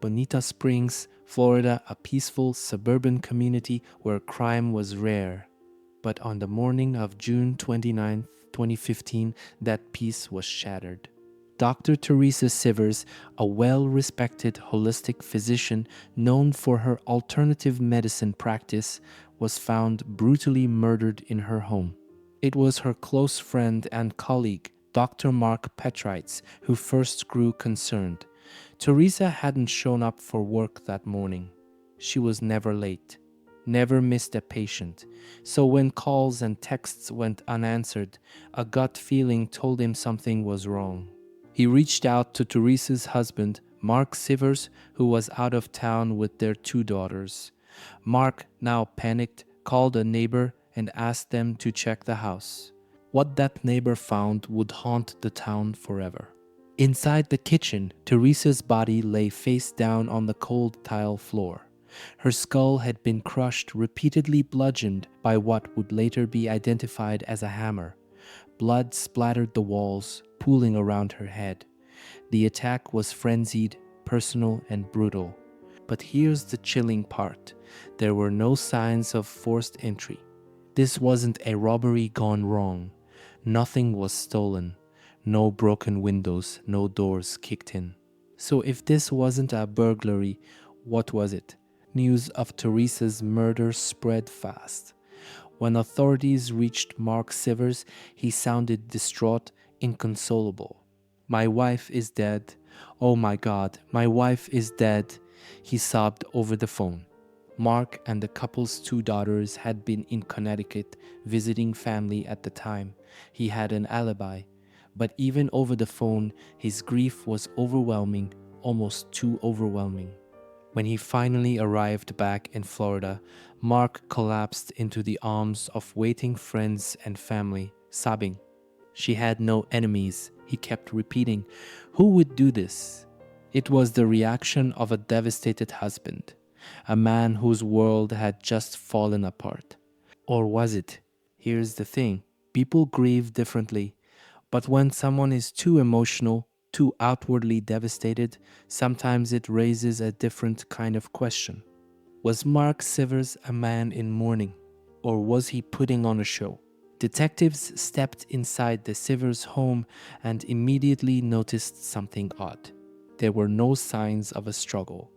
Bonita Springs, Florida, a peaceful suburban community where crime was rare. But on the morning of June 29, 2015, that peace was shattered. Dr. Teresa Sievers, a well-respected holistic physician known for her alternative medicine practice, was found brutally murdered in her home. It was her close friend and colleague, Dr. Mark Petrites, who first grew concerned. Teresa hadn't shown up for work that morning. She was never late, never missed a patient. So when calls and texts went unanswered, a gut feeling told him something was wrong. He reached out to Teresa's husband, Mark Sievers, who was out of town with their 2 daughters. Mark, now panicked, called a neighbor and asked them to check the house. What that neighbor found would haunt the town forever. Inside the kitchen, Teresa's body lay face down on the cold tile floor. Her skull had been crushed, repeatedly bludgeoned by what would later be identified as a hammer. Blood splattered the walls, pooling around her head. The attack was frenzied, personal, and brutal. But here's the chilling part. There were no signs of forced entry. This wasn't a robbery gone wrong. Nothing was stolen. No broken windows, no doors kicked in. So if this wasn't a burglary, what was it? News of Teresa's murder spread fast. When authorities reached Mark Sievers, he sounded distraught, inconsolable. "My wife is dead. Oh my God, my wife is dead," he sobbed over the phone. Mark and the couple's 2 daughters had been in Connecticut visiting family at the time. He had an alibi. But even over the phone, his grief was overwhelming, almost too overwhelming. When he finally arrived back in Florida, Mark collapsed into the arms of waiting friends and family, sobbing. "She had no enemies," he kept repeating. "Who would do this?" It was the reaction of a devastated husband, a man whose world had just fallen apart. Or was it? Here's the thing. People grieve differently. But when someone is too emotional, too outwardly devastated, sometimes it raises a different kind of question. Was Mark Sievers a man in mourning? Or was he putting on a show? Detectives stepped inside the Sievers home and immediately noticed something odd. There were no signs of a struggle.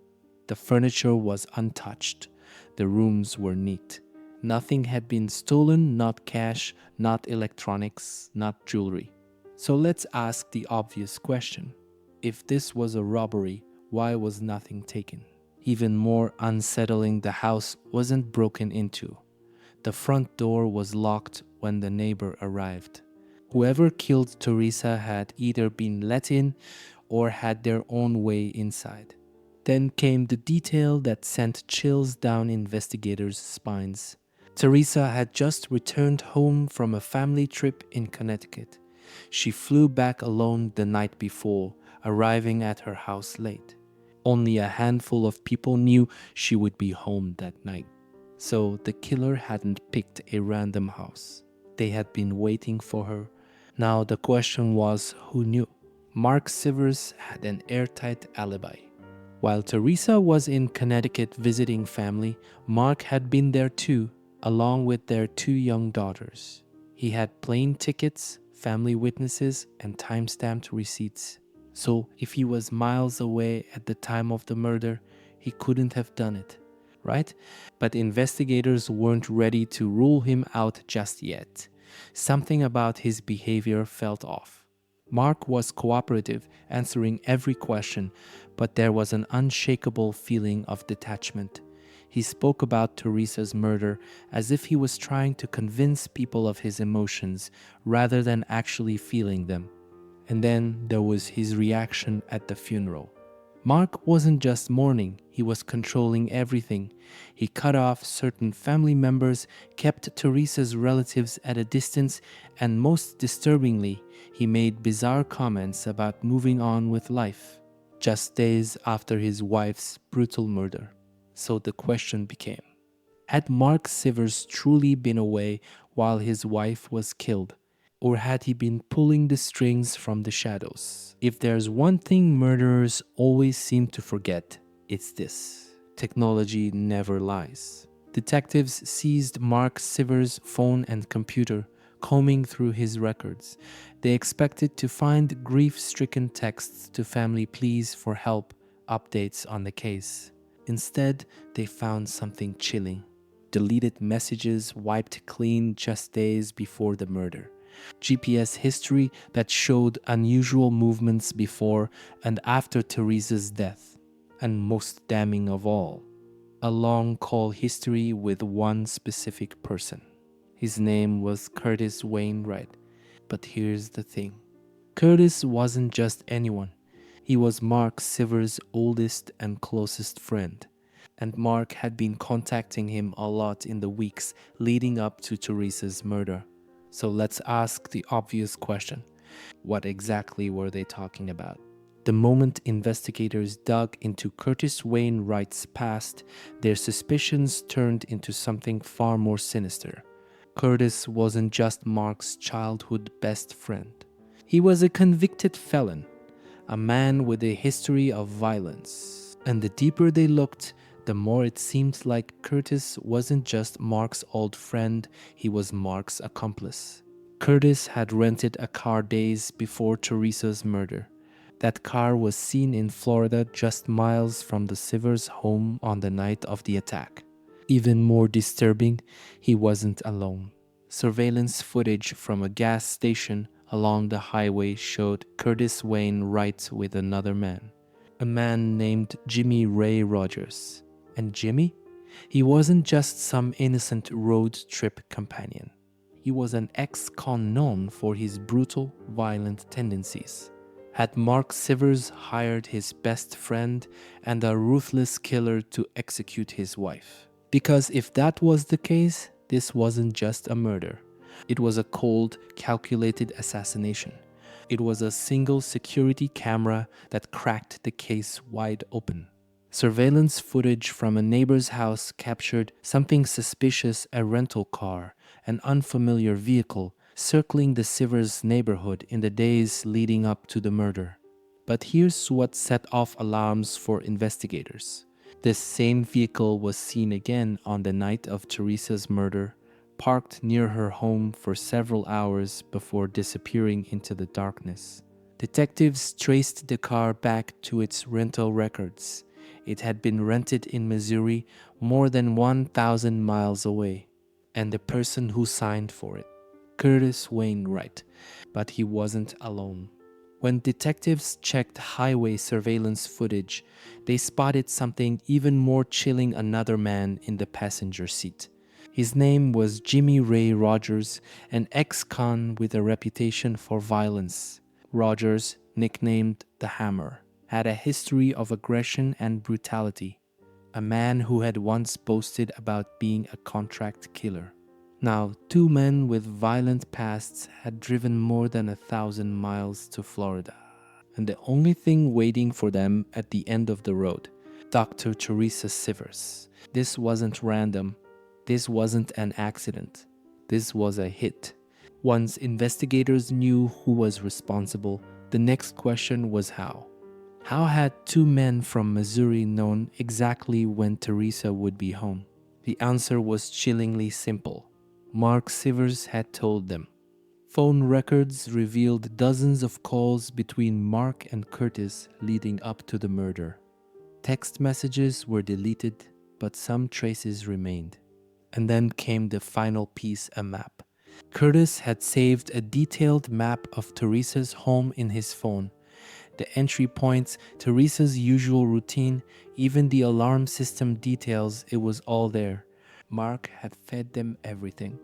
The furniture was untouched. The rooms were neat. Nothing had been stolen, not cash, not electronics, not jewelry. So let's ask the obvious question. If this was a robbery, why was nothing taken? Even more unsettling, the house wasn't broken into. The front door was locked when the neighbor arrived. Whoever killed Teresa had either been let in or had their own way inside. Then came the detail that sent chills down investigators' spines. Teresa had just returned home from a family trip in Connecticut. She flew back alone the night before, arriving at her house late. Only a handful of people knew she would be home that night. So the killer hadn't picked a random house. They had been waiting for her. Now the question was, who knew? Mark Sievers had an airtight alibi. While Teresa was in Connecticut visiting family, Mark had been there too, along with their 2 young daughters. He had plane tickets, family witnesses, and time-stamped receipts. So if he was miles away at the time of the murder, he couldn't have done it, right? But investigators weren't ready to rule him out just yet. Something about his behavior felt off. Mark was cooperative, answering every question, but there was an unshakable feeling of detachment. He spoke about Teresa's murder as if he was trying to convince people of his emotions rather than actually feeling them. And then there was his reaction at the funeral. Mark wasn't just mourning, he was controlling everything. He cut off certain family members, kept Teresa's relatives at a distance, and most disturbingly, he made bizarre comments about moving on with life, just days after his wife's brutal murder. So the question became, had Mark Sievers truly been away while his wife was killed? Or had he been pulling the strings from the shadows? If there's one thing murderers always seem to forget, It's this: technology never lies. Detectives seized Mark Sievers' phone and computer, combing through his records. They expected to find grief-stricken texts to family pleas for help, updates on the case. Instead, they found something chilling: deleted messages wiped clean just days before the murder. GPS history that showed unusual movements before and after Teresa's death. And most damning of all, a long call history with one specific person. His name was Curtis Wainwright. But here's the thing: Curtis wasn't just anyone. He was Mark Sievers' oldest and closest friend. And Mark had been contacting him a lot in the weeks leading up to Teresa's murder. So let's ask the obvious question: what exactly were they talking about? The moment investigators dug into Curtis Wainwright's past, their suspicions turned into something far more sinister. Curtis wasn't just Mark's childhood best friend. He was a convicted felon, a man with a history of violence. And the deeper they looked, the more it seemed like Curtis wasn't just Mark's old friend, he was Mark's accomplice. Curtis had rented a car days before Teresa's murder. That car was seen in Florida just miles from the Sievers' home on the night of the attack. Even more disturbing, he wasn't alone. Surveillance footage from a gas station along the highway showed Curtis Wainwright with another man, a man named Jimmy Ray Rogers. And Jimmy? He wasn't just some innocent road trip companion. He was an ex-con known for his brutal, violent tendencies. Had Mark Sievers hired his best friend and a ruthless killer to execute his wife? Because if that was the case, this wasn't just a murder. It was a cold, calculated assassination. It was a single security camera that cracked the case wide open. Surveillance footage from a neighbor's house captured something suspicious: a rental car, an unfamiliar vehicle, circling the Sievers neighborhood in the days leading up to the murder. But here's what set off alarms for investigators. This same vehicle was seen again on the night of Teresa's murder, parked near her home for several hours before disappearing into the darkness. Detectives traced the car back to its rental records. It had been rented in Missouri, more than 1,000 miles away. And the person who signed for it: Curtis Wainwright. But he wasn't alone. When detectives checked highway surveillance footage, they spotted something even more chilling: another man in the passenger seat. His name was Jimmy Ray Rogers, an ex-con with a reputation for violence. Rogers, nicknamed the Hammer, had a history of aggression and brutality. A man who had once boasted about being a contract killer. Now, two men with violent pasts had driven more than 1,000 miles to Florida. And the only thing waiting for them at the end of the road: Dr. Teresa Sievers. This wasn't random. This wasn't an accident. This was a hit. Once investigators knew who was responsible, the next question was how. How had two men from Missouri known exactly when Teresa would be home? The answer was chillingly simple. Mark Sievers had told them. Phone records revealed dozens of calls between Mark and Curtis leading up to the murder. Text messages were deleted, but some traces remained. And then came the final piece: a map. Curtis had saved a detailed map of Teresa's home in his phone. The entry points, Teresa's usual routine, even the alarm system details, it was all there. Mark had fed them everything.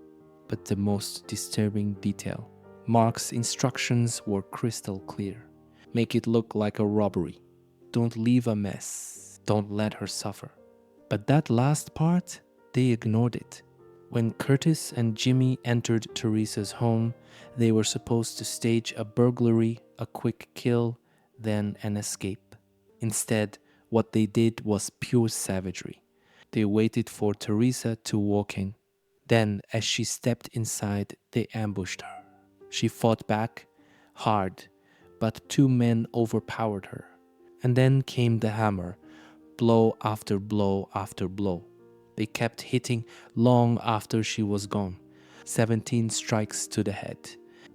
But the most disturbing detail: Mark's instructions were crystal clear. Make it look like a robbery. Don't leave a mess. Don't let her suffer. But that last part, they ignored it. When Curtis and Jimmy entered Teresa's home, they were supposed to stage a burglary, a quick kill, then an escape. Instead, what they did was pure savagery. They waited for Teresa to walk in. Then, as she stepped inside, they ambushed her. She fought back, hard, but two men overpowered her. And then came the hammer, blow after blow after blow. They kept hitting long after she was gone. 17 strikes to the head.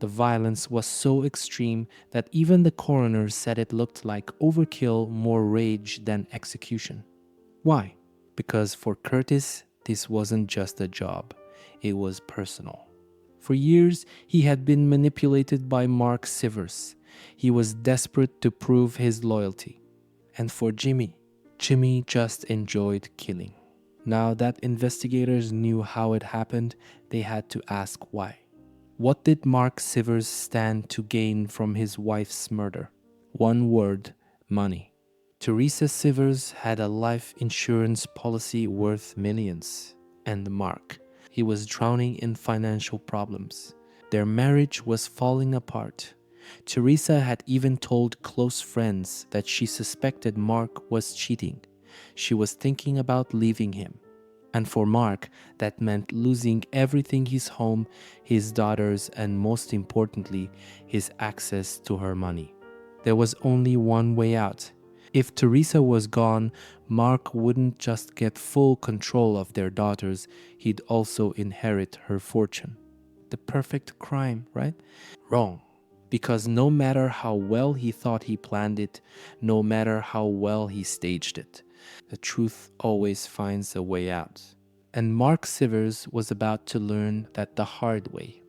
The violence was so extreme that even the coroner said it looked like overkill, more rage than execution. Why? Because for Curtis, this wasn't just a job, it was personal. For years, he had been manipulated by Mark Sievers. He was desperate to prove his loyalty. And for Jimmy just enjoyed killing. Now that investigators knew how it happened, they had to ask why. What did Mark Sievers stand to gain from his wife's murder? One word: money. Teresa Sievers had a life insurance policy worth millions. And Mark, he was drowning in financial problems. Their marriage was falling apart. Teresa had even told close friends that she suspected Mark was cheating. She was thinking about leaving him. And for Mark, that meant losing everything: his home, his daughters, and most importantly, his access to her money. There was only one way out. If Teresa was gone, Mark wouldn't just get full control of their daughters, he'd also inherit her fortune. The perfect crime, right? Wrong. Because no matter how well he thought he planned it, no matter how well he staged it, the truth always finds a way out. And Mark Sievers was about to learn that the hard way.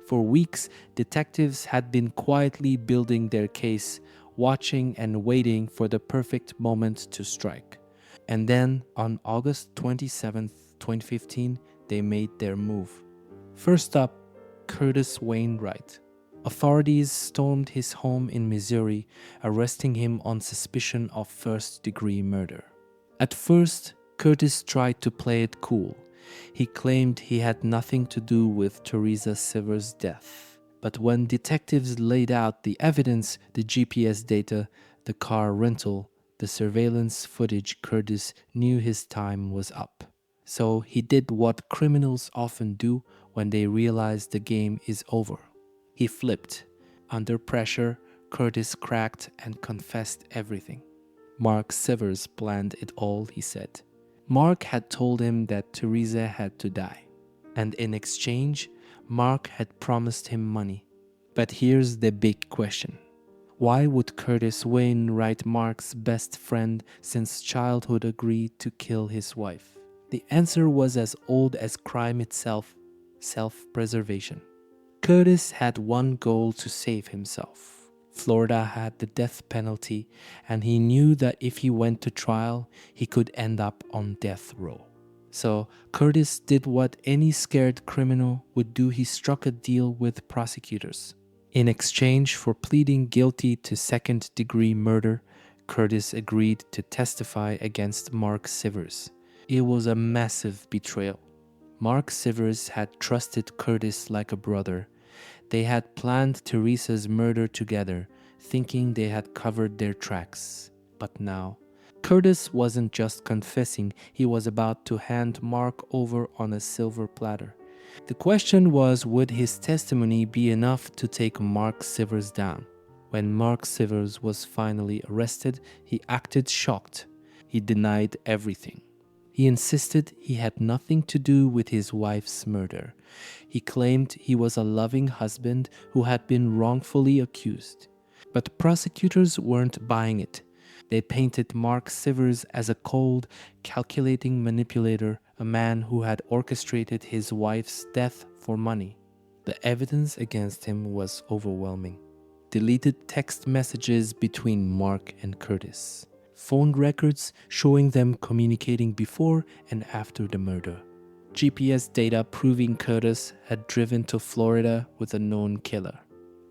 For weeks, detectives had been quietly building their case, watching and waiting for the perfect moment to strike. And then, on August 27th, 2015, they made their move. First up, Curtis Wainwright. Authorities stormed his home in Missouri, arresting him on suspicion of first-degree murder. At first, Curtis tried to play it cool. He claimed he had nothing to do with Teresa Sievers' death. But when detectives laid out the evidence, the GPS data, the car rental, the surveillance footage, Curtis knew his time was up. So he did what criminals often do when they realize the game is over. He flipped. Under pressure, Curtis cracked and confessed everything. Mark Sievers planned it all, he said. Mark had told him that Teresa had to die. And in exchange, Mark had promised him money. But here's the big question. Why would Curtis Wainwright, Mark's best friend since childhood, agree to kill his wife? The answer was as old as crime itself: self-preservation. Curtis had one goal: to save himself. Florida had the death penalty, and he knew that if he went to trial, he could end up on death row. So Curtis did what any scared criminal would do: he struck a deal with prosecutors. In exchange for pleading guilty to second-degree murder, Curtis agreed to testify against Mark Sievers. It was a massive betrayal. Mark Sievers had trusted Curtis like a brother. They had planned Teresa's murder together, thinking they had covered their tracks. But now, Curtis wasn't just confessing, he was about to hand Mark over on a silver platter. The question was, would his testimony be enough to take Mark Sievers down? When Mark Sievers was finally arrested, he acted shocked. He denied everything. He insisted he had nothing to do with his wife's murder. He claimed he was a loving husband who had been wrongfully accused. But prosecutors weren't buying it. They painted Mark Sievers as a cold, calculating manipulator, a man who had orchestrated his wife's death for money. The evidence against him was overwhelming. Deleted text messages between Mark and Curtis. Phone records showing them communicating before and after the murder. GPS data proving Curtis had driven to Florida with a known killer.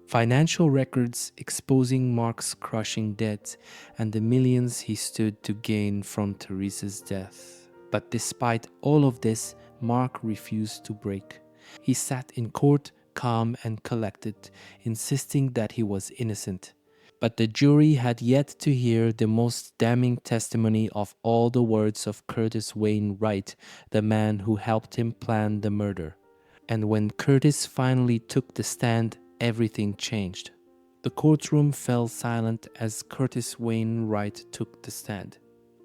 Financial records exposing Mark's crushing debt and the millions he stood to gain from Teresa's death. But despite all of this, Mark refused to break. He sat in court, calm and collected, insisting that he was innocent. But the jury had yet to hear the most damning testimony of all: the words of Curtis Wainwright, the man who helped him plan the murder. And when Curtis finally took the stand, everything changed. The courtroom fell silent as Curtis Wainwright took the stand.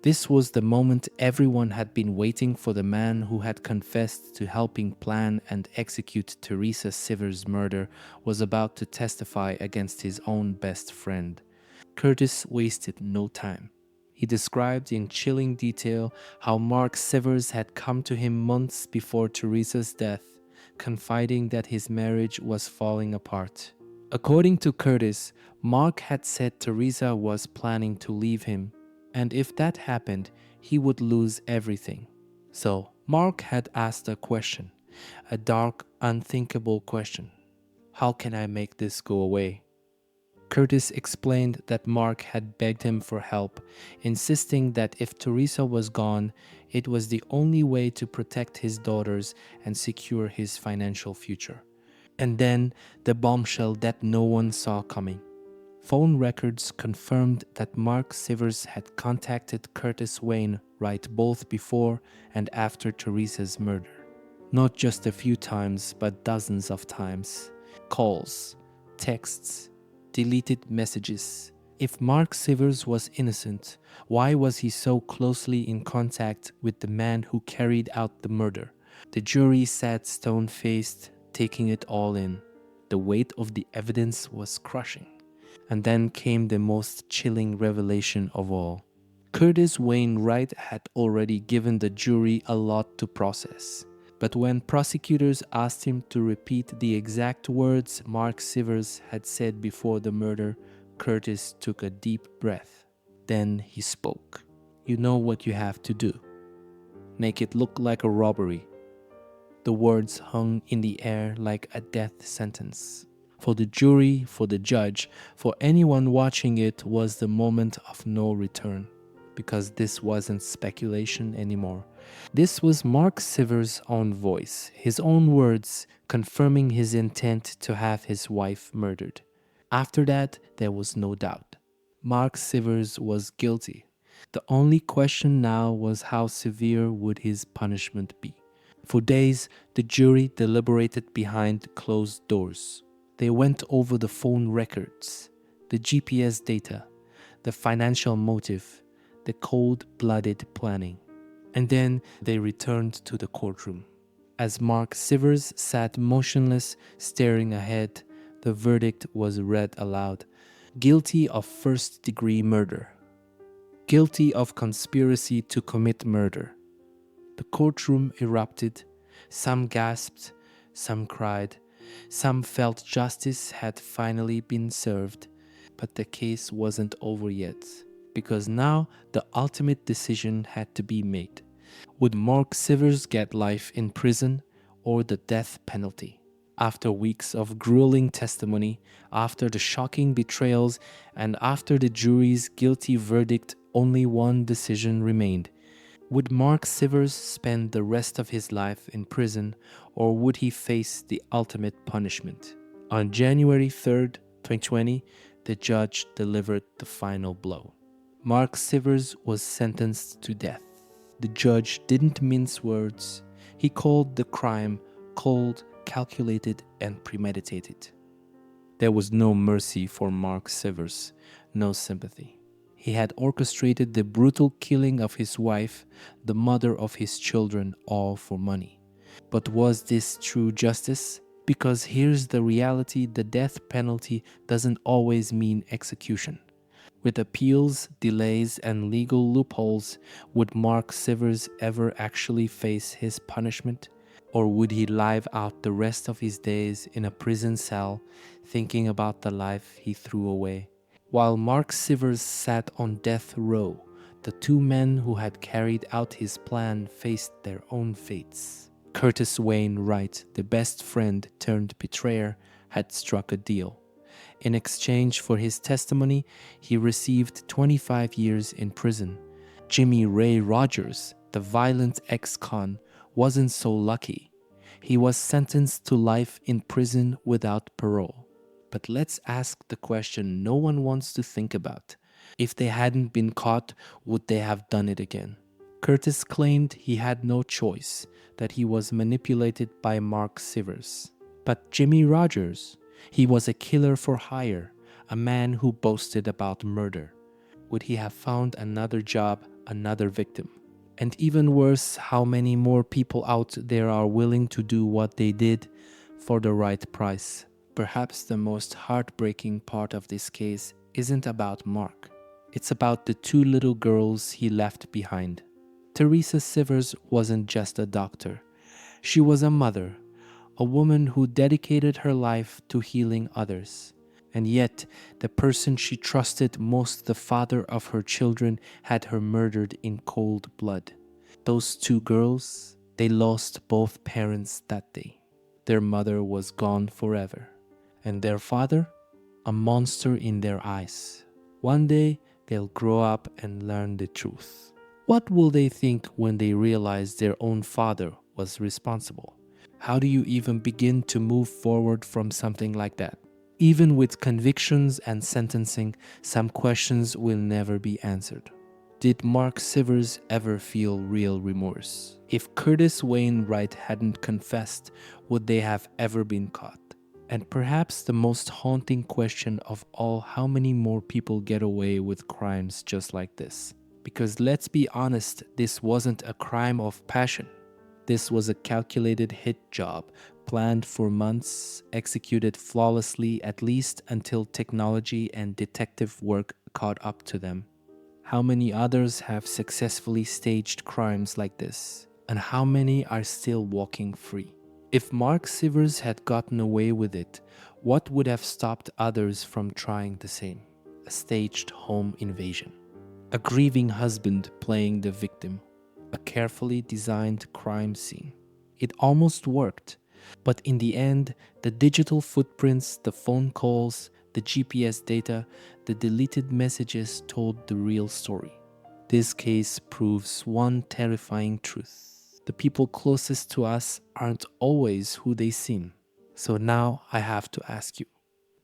This was the moment everyone had been waiting for. The man who had confessed to helping plan and execute Teresa Sievers' murder was about to testify against his own best friend. Curtis wasted no time. He described in chilling detail how Mark Sievers had come to him months before Teresa's death, confiding that his marriage was falling apart. According to Curtis, Mark had said Teresa was planning to leave him, and if that happened, he would lose everything. So, Mark had asked a question, a dark, unthinkable question. How can I make this go away? Curtis explained that Mark had begged him for help, insisting that if Teresa was gone, it was the only way to protect his daughters and secure his financial future. And then the bombshell that no one saw coming. Phone records confirmed that Mark Sievers had contacted Curtis Wainwright both before and after Teresa's murder. Not just a few times, but dozens of times. Calls, texts, deleted messages. If Mark Sievers was innocent, why was he so closely in contact with the man who carried out the murder? The jury sat stone-faced, taking it all in. The weight of the evidence was crushing. And then came the most chilling revelation of all. Curtis Wainwright had already given the jury a lot to process. But when prosecutors asked him to repeat the exact words Mark Sievers had said before the murder, Curtis took a deep breath. Then he spoke. You know what you have to do. Make it look like a robbery. The words hung in the air like a death sentence. For the jury, for the judge, for anyone watching, it was the moment of no return. Because this wasn't speculation anymore. This was Mark Sievers' own voice, his own words, confirming his intent to have his wife murdered. After that, there was no doubt. Mark Sievers was guilty. The only question now was how severe would his punishment be. For days, the jury deliberated behind closed doors. They went over the phone records, the GPS data, the financial motive, the cold-blooded planning. And then they returned to the courtroom. As Mark Sievers sat motionless, staring ahead, the verdict was read aloud. Guilty of first-degree murder. Guilty of conspiracy to commit murder. The courtroom erupted. Some gasped, some cried. Some felt justice had finally been served, but the case wasn't over yet, because now the ultimate decision had to be made. Would Mark Sievers get life in prison or the death penalty? After weeks of grueling testimony, after the shocking betrayals, and after the jury's guilty verdict, only one decision remained. Would Mark Sievers spend the rest of his life in prison, or would he face the ultimate punishment? On January 3rd, 2020, the judge delivered the final blow. Mark Sievers was sentenced to death. The judge didn't mince words. He called the crime cold, calculated, and premeditated. There was no mercy for Mark Sievers, no sympathy. He had orchestrated the brutal killing of his wife, the mother of his children, all for money. But was this true justice? Because here's the reality: the death penalty doesn't always mean execution. With appeals, delays, and legal loopholes, would Mark Sievers ever actually face his punishment? Or would he live out the rest of his days in a prison cell, thinking about the life he threw away? While Mark Sievers sat on death row, the two men who had carried out his plan faced their own fates. Curtis Wainwright, the best friend turned betrayer, had struck a deal. In exchange for his testimony, he received 25 years in prison. Jimmy Ray Rogers, the violent ex-con, wasn't so lucky. He was sentenced to life in prison without parole. But let's ask the question no one wants to think about. If they hadn't been caught, would they have done it again? Curtis claimed he had no choice, that he was manipulated by Mark Sievers. But Jimmy Rogers, he was a killer for hire, a man who boasted about murder. Would he have found another job, another victim. And even worse, how many more people out there are willing to do what they did for the right price. Perhaps the most heartbreaking part of this case isn't about Mark. It's about the two little girls he left behind. Teresa Sievers wasn't just a doctor. She was a mother, a woman who dedicated her life to healing others. And yet, the person she trusted most, the father of her children, had her murdered in cold blood. Those two girls, they lost both parents that day. Their mother was gone forever. And their father, a monster in their eyes. One day, they'll grow up and learn the truth. What will they think when they realize their own father was responsible? How do you even begin to move forward from something like that? Even with convictions and sentencing, some questions will never be answered. Did Mark Sievers ever feel real remorse? If Curtis Wainwright hadn't confessed, would they have ever been caught? And perhaps the most haunting question of all, how many more people get away with crimes just like this? Because let's be honest, this wasn't a crime of passion. This was a calculated hit job, planned for months, executed flawlessly at least until technology and detective work caught up to them. How many others have successfully staged crimes like this? And how many are still walking free? If Mark Sievers had gotten away with it, what would have stopped others from trying the same? A staged home invasion. A grieving husband playing the victim. A carefully designed crime scene. It almost worked, but in the end, the digital footprints, the phone calls, the GPS data, the deleted messages told the real story. This case proves one terrifying truth. The people closest to us aren't always who they seem. So now I have to ask you,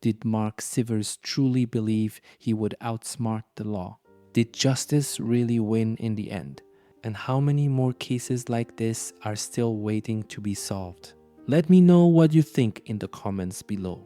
did Mark Sievers truly believe he would outsmart the law? Did justice really win in the end? And how many more cases like this are still waiting to be solved? Let me know what you think in the comments below.